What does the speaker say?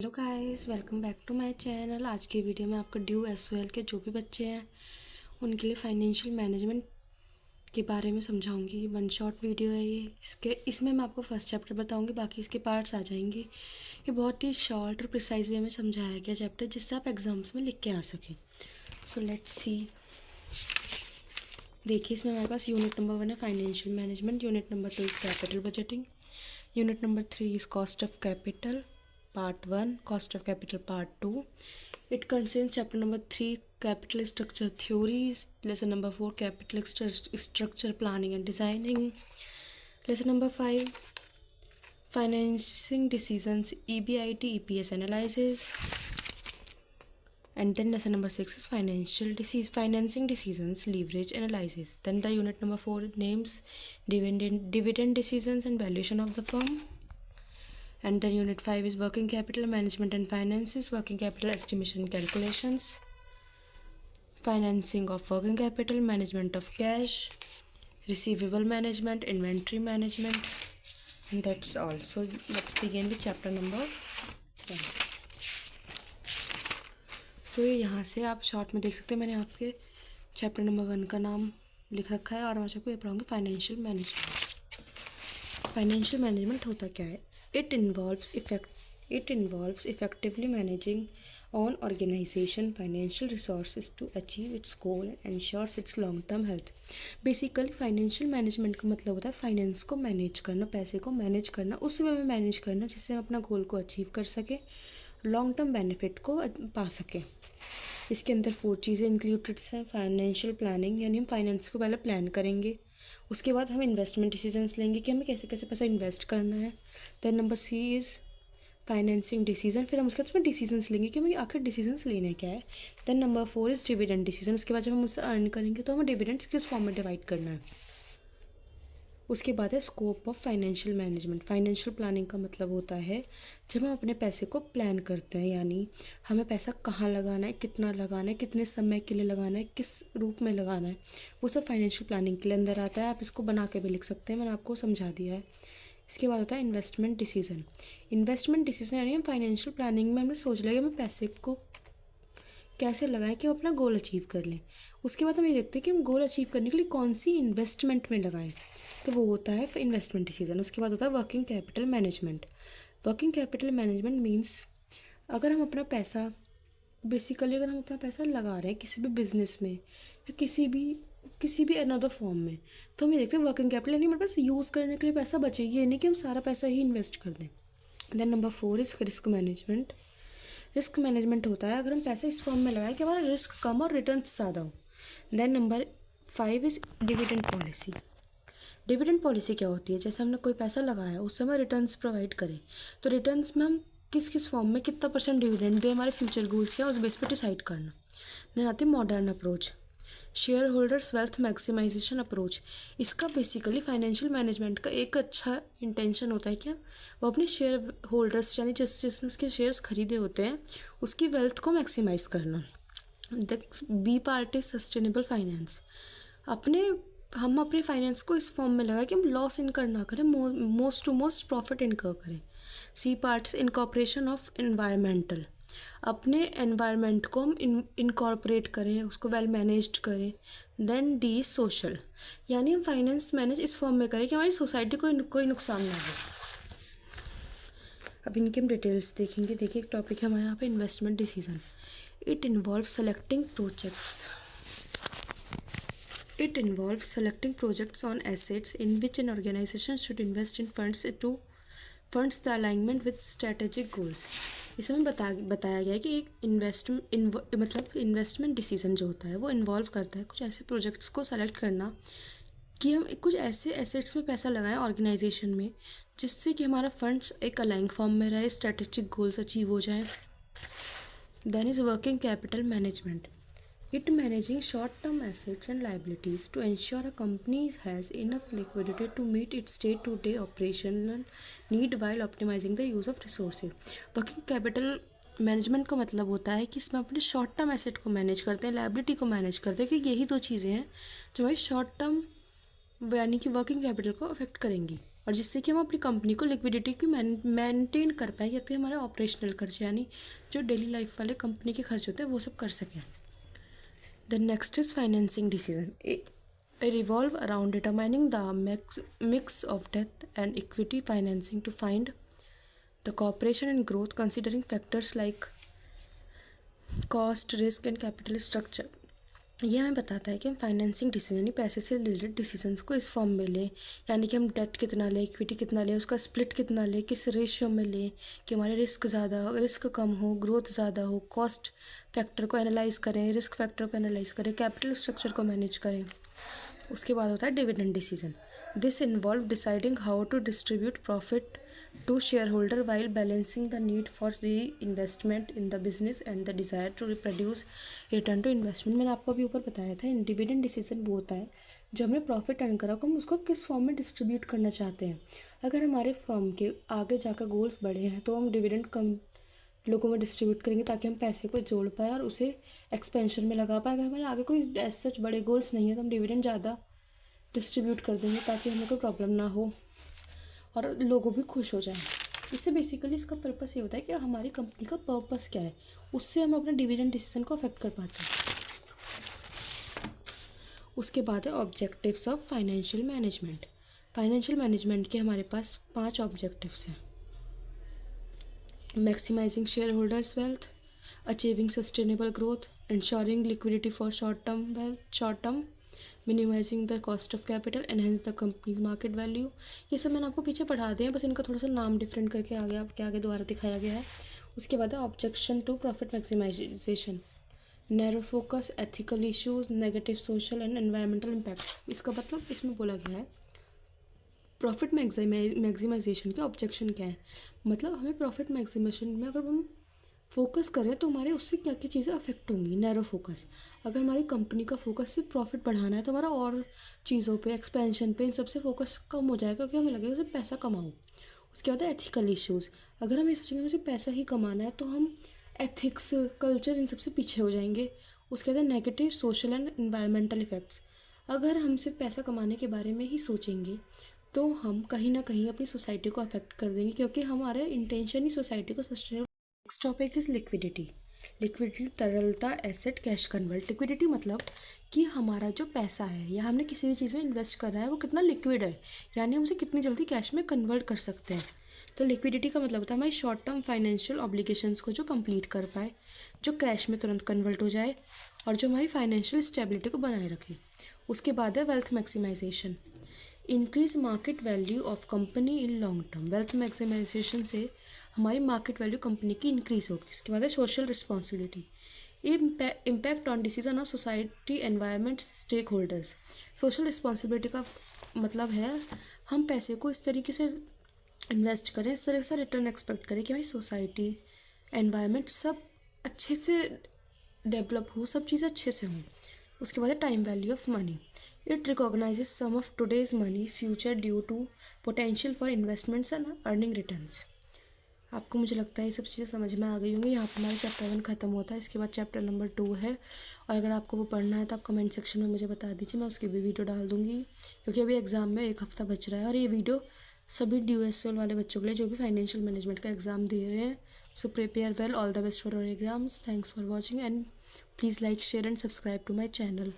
Hello guys, welcome back to my channel. आज की video में आपको ड्यू एसओएल के जो भी बच्चे हैं उनके लिए फाइनेंशियल मैनेजमेंट के बारे में समझाऊंगी। वन शॉट वीडियो है ये। इसमें मैं आपको फर्स्ट चैप्टर बताऊंगी, बाकी इसके पार्ट्स आ जाएंगे। ये बहुत ही शॉर्ट और प्रिसाइज वे में समझाया गया चैप्टर, जिससे आप एग्जाम्स में लिख के आ सकें। So let's see. देखिए, इसमें हमारे पास यूनिट नंबर 1 है financial management, unit number 2 is capital budgeting, unit number 3 is cost of capital Part 1, Cost of Capital Part 2. It contains chapter number 3, Capital Structure Theories, lesson number 4, Capital Structure Planning and Designing, lesson number 5, Financing Decisions, EBIT, EPS Analysis, and then lesson number 6 is Financing Decisions, Leverage Analysis. Then the unit number 4 names dividend decisions and valuation of the firm. And then unit 5 is working capital management and finances, working capital estimation calculations, financing of working capital, management of cash, receivable management, inventory management, and that's all. So let's begin with chapter number 1. So यहाँ से आप short में देख सकते हैं, मैंने आपके chapter number 1 का नाम लिख रखा है और मैं आपको ये पढ़ाऊँगी फाइनेंशियल मैनेजमेंट। फाइनेंशियल मैनेजमेंट होता क्या है? It involves effectively managing an organization financial resources to achieve its goal and ensures its long-term health. Basically, financial management का मतलब होता है फाइनेंस को मैनेज करना, पैसे को मैनेज करना, उस वे में मैनेज करना जिससे हम अपना गोल को अचीव कर सके, लॉन्ग टर्म बेनिफिट को पा सके। इसके अंदर 4 चीज़ें इंक्लूडेड हैं। फाइनेंशियल प्लानिंग, यानी हम फाइनेंस को पहले प्लान करेंगे, उसके बाद हम इन्वेस्टमेंट डिसीजंस लेंगे कि हमें कैसे कैसे पैसा इन्वेस्ट करना है। Then number C is financing decision, फिर हम उसके बाद उसमें डिसीजंस लेंगे कि हमें आखिर डिसीजंस लेने क्या है। Then number 4 is dividend decision, उसके बाद जब हम उससे अर्न करेंगे तो हमें डिविडेंड्स किस फॉर्म में डिवाइड करना है। उसके बाद है scope of financial management. Financial planning का मतलब होता है जब हम अपने पैसे को प्लान करते हैं, यानी हमें पैसा कहाँ लगाना है, कितना लगाना है, कितने समय के लिए लगाना है, किस रूप में लगाना है, वो सब फाइनेंशियल प्लानिंग के लिए अंदर आता है। आप इसको बना के भी लिख सकते हैं, मैंने आपको समझा दिया है। इसके बाद होता है इन्वेस्टमेंट डिसीजन। इन्वेस्टमेंट डिसीजन यानी हम फाइनेंशियल प्लानिंग में हमने सोच लिया कि हमें पैसे को कैसे लगाएं कि हम अपना गोल अचीव कर लें। उसके बाद हम ये देखते हैं कि हम गोल अचीव करने के लिए कौन सी इन्वेस्टमेंट में लगाएं, तो वो होता है इन्वेस्टमेंट डिसीजन। उसके बाद होता है working capital management. Working capital management means अगर हम अपना पैसा अगर हम अपना पैसा लगा रहे हैं किसी भी बिजनेस में या किसी भी अनदर फॉर्म में, तो हम ये देखते हैं वर्किंग कैपिटल यानी हमारे पास यूज़ करने के लिए पैसा बचे, ये नहीं कि हम सारा पैसा ही इन्वेस्ट कर दें। Then number 4 is risk management. Risk management होता है अगर हम पैसा इस फॉर्म में लगाएं कि हमारा रिस्क कम और रिटर्न ज़्यादा हो। Then number 5 is dividend policy. Dividend policy क्या होती है? जैसे हमने कोई पैसा लगाया, उससे हमें रिटर्न्स प्रोवाइड करें, तो रिटर्न्स में हम किस किस फॉर्म में कितना % डिविडेंड दें, हमारे फ्यूचर गोल्स क्या, उस बेस पर डिसाइड करना। देन आती है modern approach, share holders wealth maximisation approach. इसका बेसिकली फाइनेंशियल मैनेजमेंट का एक अच्छा इंटेंशन होता है क्या, वो अपने शेयर होल्डर्स यानी जिसने उसके शेयर्स खरीदे होते हैं उसकी वेल्थ को मैक्सिमाइज करना। The B part is sustainable finance. हम अपने फाइनेंस को इस फॉर्म में लगाए कि हम लॉस इनकर ना करें, मोस्ट टू मोस्ट प्रॉफिट इनकर करें। सी पार्ट्स इनकॉर्पोरेशन ऑफ एनवायरमेंटल, अपने एनवायरनमेंट को हम इनकॉर्पोरेट करें, उसको वेल मैनेज्ड करें। देन डी सोशल, यानी हम फाइनेंस मैनेज इस फॉर्म में करें कि हमारी सोसाइटी को कोई नुकसान ना हो। अब इनके हम डिटेल्स देखेंगे। देखिए, एक टॉपिक है हमारे यहाँ पे investment decision. It involves selecting projects on assets in which an organization should invest in funds to funds the alignment with strategic goals। इसमें बताया गया है कि एक इन्वेस्टमेंट डिसीजन जो होता है वो इन्वॉल्व करता है कुछ ऐसे प्रोजेक्ट्स को सेलेक्ट करना कि हम कुछ ऐसे एसेट्स में पैसा लगाएं ऑर्गेनाइजेशन में जिससे कि हमारा फंड्स एक अलाइन फॉर्म में रहे, स्ट्रेटेजिक गोल्स अचीव हो जाएं। Then is working capital management. It managing short-term assets and liabilities to ensure a company has enough liquidity to meet its day-to-day operational need while optimizing the use of resources। Working capital management का मतलब होता है कि इसमें अपने short term asset को manage करते हैं, लाइबिलिटी को मैनेज करते हैं, कि यही 2 चीज़ें हैं जो हमारी शॉर्ट टर्म यानी कि वर्किंग कैपिटल को अफेक्ट करेंगी। और जिससे कि हम अपनी कंपनी को लिक्विडिटी की मेंटेन कर पाएँ, या तो हमारे ऑपरेशनल खर्चे यानी जो डेली लाइफ वाले कंपनी के खर्च होते हैं वो सब कर सकें। The next is financing decision revolve around determining the mix of debt and equity financing to find the cooperation and growth, considering factors like cost, risk and capital structure। ये हमें बताता है कि हम फाइनेंसिंग डिसीजन यानी पैसे से related decisions को इस फॉर्म में लें, यानी कि हम डेट कितना लें, इक्विटी कितना लें, उसका स्प्लिट कितना लें, किस रेशियो में लें कि हमारे रिस्क कम हो, ग्रोथ ज़्यादा हो, कॉस्ट फैक्टर को एनालाइज करें, रिस्क फैक्टर को एनालाइज करें, कैपिटल स्ट्रक्चर को मैनेज करें। उसके बाद होता है dividend decision. This involve deciding how to distribute profit to share holder while balancing the need for reinvestment in the business and the desire to produce return to investment. मैंने आपको अभी ऊपर बताया था डिविडेंड डिसीजन वो होता है जो हमने प्रॉफिट अर्न करा हम उसको किस फॉर्म में डिस्ट्रीब्यूट करना चाहते हैं। अगर हमारे फर्म के आगे जाकर गोल्स बड़े हैं तो हम डिविडेंड कम लोगों में डिस्ट्रीब्यूट करेंगे ताकि हम पैसे को जोड़ पाए और उसे एक्सपेंशन में लगा पाए। अगर हमारे आगे कोई एज सच बड़े गोल्स नहीं है तो हम डिविडेंड ज़्यादा डिस्ट्रीब्यूट कर देंगे ताकि हमें कोई प्रॉब्लम ना हो और लोगों भी खुश हो जाएं। इससे बेसिकली इसका पर्पस ये होता है कि हमारी कंपनी का पर्पस क्या है, उससे हम अपने डिविडेंड डिसीजन को अफेक्ट कर पाते हैं। उसके बाद है objectives of financial management. Financial management के हमारे पास 5 ऑब्जेक्टिव्स हैं। Maximising share holders wealth, achieving sustainable growth, ensuring liquidity for short term, minimising the cost of capital, enhance the company's market value. ये सब मैंने आपको पीछे पढ़ा दिए हैं, बस इनका थोड़ा सा नाम डिफरेंट करके आगे दोबारा दिखाया गया है। उसके बाद है objection to profit maximisation, narrow focus, ethical issues, negative social and environmental impact. इसका मतलब इसमें बोला गया है प्रॉफिट मैक्सिमाइजेशन के ऑब्जेक्शन क्या है, मतलब हमें प्रॉफिट मैक्सिमेशन में अगर हम फोकस करें तो हमारे उससे क्या क्या चीज़ें अफेक्ट होंगी। नैरो फोकस, अगर हमारी कंपनी का फोकस सिर्फ प्रॉफिट बढ़ाना है तो हमारा और चीज़ों पे, एक्सपेंशन पे, इन सब से फोकस कम हो जाएगा क्योंकि हमें लगेगा सिर्फ पैसा कमाऊँ। उसके बाद है एथिकल इश्यूज़, अगर हम ये सोचेंगे हमें सिर्फ पैसा ही कमाना है तो हम एथिक्स, कल्चर, इन सब से पीछे हो जाएंगे। उसके बाद negative social and environmental effects, अगर हम सिर्फ पैसा कमाने के बारे में ही सोचेंगे तो हम कहीं ना कहीं अपनी सोसाइटी को अफेक्ट कर देंगे क्योंकि हमारे इंटेंशन ही सोसाइटी को sustainable. Next topic is liquidity. Liquidity तरलता, एसेट, कैश कन्वर्ट। लिक्विडिटी मतलब कि हमारा जो पैसा है या हमने किसी भी चीज़ में इन्वेस्ट करना है वो कितना लिक्विड है, यानी हम उसे कितनी जल्दी कैश में कन्वर्ट कर सकते हैं। तो लिक्विडिटी का मतलब होता है हमारी शॉर्ट टर्म फाइनेंशियल ऑब्लिगेशंस को जो कंप्लीट कर पाए, जो कैश में तुरंत कन्वर्ट हो जाए और जो हमारी फाइनेंशियल स्टेबिलिटी को बनाए रखे। उसके बाद है wealth maximisation, increase market value of company in long term. Wealth maximisation से हमारी मार्केट वैल्यू कंपनी की इंक्रीज होगी। इसके बाद है social responsibility, impact on decision of society, environment, stake holders. Social responsibility का मतलब है हम पैसे को इस तरीके से इन्वेस्ट करें, इस तरह से रिटर्न एक्सपेक्ट करें कि भाई सोसाइटी, एनवायरनमेंट सब अच्छे से डेवलप हो, सब चीज़ें अच्छे से हों। उसके बाद है time value of money, it recognises some of today's money future due to potential for investments and earning returns. आपको मुझे लगता है ये सब चीज़ें समझ में आ गई होंगी। यहाँ पर हमारा चैप्टर 1 खत्म होता है, इसके बाद चैप्टर नंबर 2 है और अगर आपको वो पढ़ना है तो आप कमेंट सेक्शन में मुझे बता दीजिए, मैं उसकी भी वीडियो डाल दूँगी क्योंकि अभी एग्ज़ाम में 1 हफ़्ता बच रहा है और ये वीडियो सभी DOSOL वाले बच्चों के लिए जो भी फाइनेंशियल मैनेजमेंट का एग्ज़ाम दे रहे हैं। So prepare well, all the best for your exams, thanks for watching and please like, share and subscribe to my channel.